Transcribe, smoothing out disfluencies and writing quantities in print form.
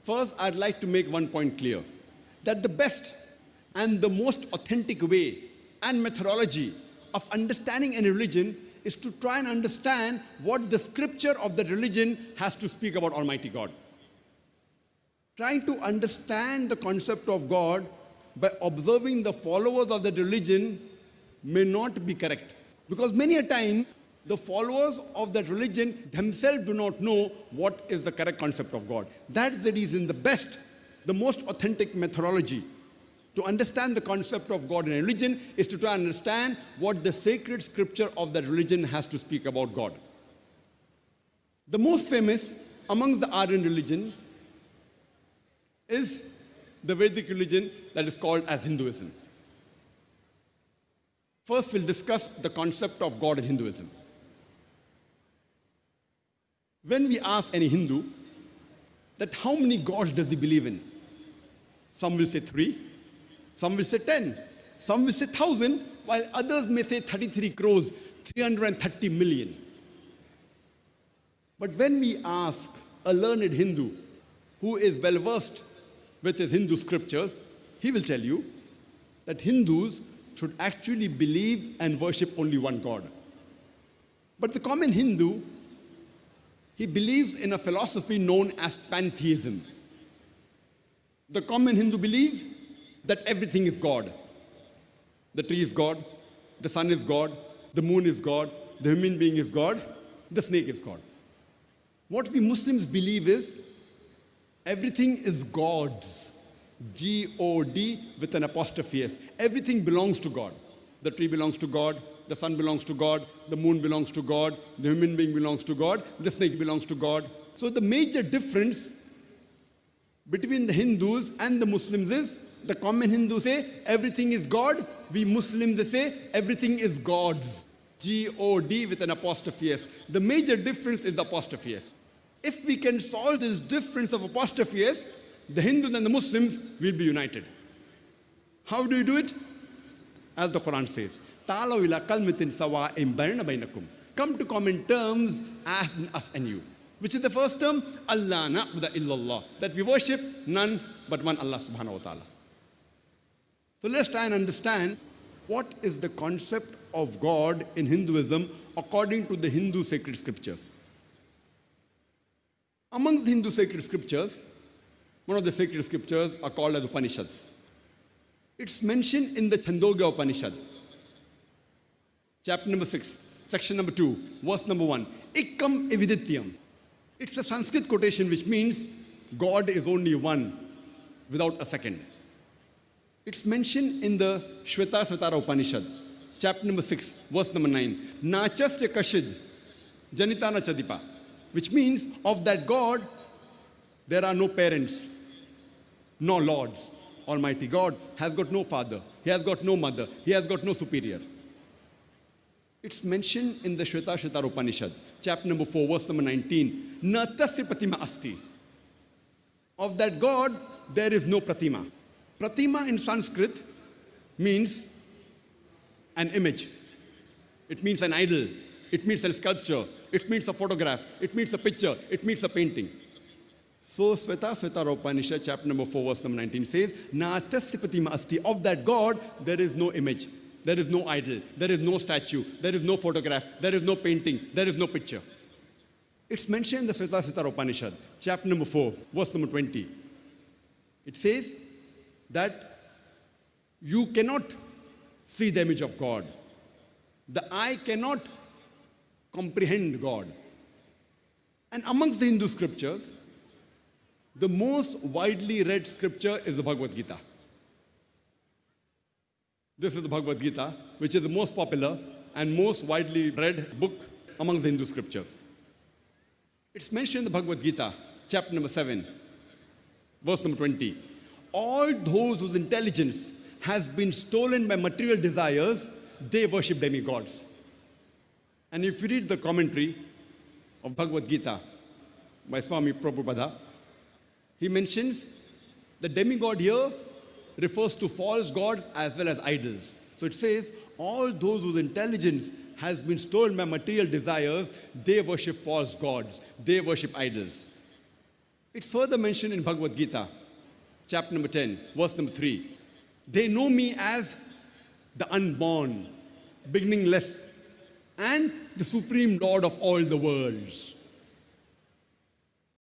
First, I'd like to make one point clear, that the best and the most authentic way and methodology of understanding any religion is to try and understand what the scripture of that religion has to speak about Almighty God. Trying to understand the concept of God by observing the followers of that religion may not be correct. Because many a time, the followers of that religion themselves do not know what is the correct concept of God. That's the reason the best, the most authentic methodology to understand the concept of God in a religion is to try and understand what the sacred scripture of that religion has to speak about God. The most famous amongst the Aryan religions is the Vedic religion that is called as Hinduism. First, we'll discuss the concept of God in Hinduism. When we ask any Hindu that how many gods does he believe in, some will say 3, some will say 10, some will say 1,000, while others may say 33 crores, 330 million. But when we ask a learned Hindu who is well versed with his Hindu scriptures, he will tell you that Hindus should actually believe and worship only one God. But the common Hindu, he believes in a philosophy known as pantheism. The common Hindu believes that everything is God. The tree is God, the sun is God, the moon is God, the human being is God, the snake is God. What we Muslims believe is everything is God's. G-O-D with an apostrophe S. Everything belongs to God. The tree belongs to God, the sun belongs to God, the moon belongs to God, the human being belongs to God, the snake belongs to God. So the major difference between the Hindus and the Muslims is the common Hindus say everything is God, we Muslims say everything is God's. G-O-D with an apostrophe S. The major difference is the apostrophe S. If we can solve this difference of apostrophe S, the Hindus and the Muslims will be united. How do you do it? As the Quran says, "Ta'alaw ila kalmatin sawa'in bayna bainakum." Come to common terms as us and you. Which is the first term? Allah na'budu illallah. That we worship none but one Allah subhanahu wa ta'ala. So let's try and understand what is the concept of God in Hinduism according to the Hindu sacred scriptures. Amongst the Hindu sacred scriptures, one of the sacred scriptures are called as Upanishads. It's mentioned in the Chandogya Upanishad, chapter number 6, section number 2, verse number 1. Ikkam evidityam. It's a Sanskrit quotation which means God is only one, without a second. It's mentioned in the Shvetasvatara Upanishad, chapter number 6, verse number 9. Nachasya kashid janitana chadipa. Which means of that God, there are no parents, no lords. Almighty God has got no father, he has got no mother, he has got no superior. It's mentioned in the Shvetasvatara Upanishad, chapter number 4, verse number 19. Na tasya pratima asti. Of that God, there is no pratima. Pratima in Sanskrit means an image. It means an idol. It means a sculpture. It means a photograph. It means a picture. It means a painting. So Shvetasvatara Upanishad, chapter number 4, verse number 19 says, Na tasya pratima asti. Of that God, there is no image. There is no idol. There is no statue. There is no photograph. There is no painting. There is no picture. It's mentioned in the Shvetasvatara Upanishad, chapter number 4, verse number 20. It says that you cannot see the image of God. The eye cannot comprehend God. And amongst the Hindu scriptures, the most widely read scripture is the Bhagavad Gita. This is the Bhagavad Gita, which is the most popular and most widely read book amongst the Hindu scriptures. It's mentioned in the Bhagavad Gita, chapter number 7, verse number 20. All those whose intelligence has been stolen by material desires, they worship demigods. And if you read the commentary of Bhagavad Gita by Swami Prabhupada, he mentions the demigod here refers to false gods as well as idols. So it says, all those whose intelligence has been stolen by material desires, they worship false gods, they worship idols. It's further mentioned in Bhagavad Gita, chapter number 10, verse number 3. They know me as the unborn, beginningless, and the supreme Lord of all the worlds.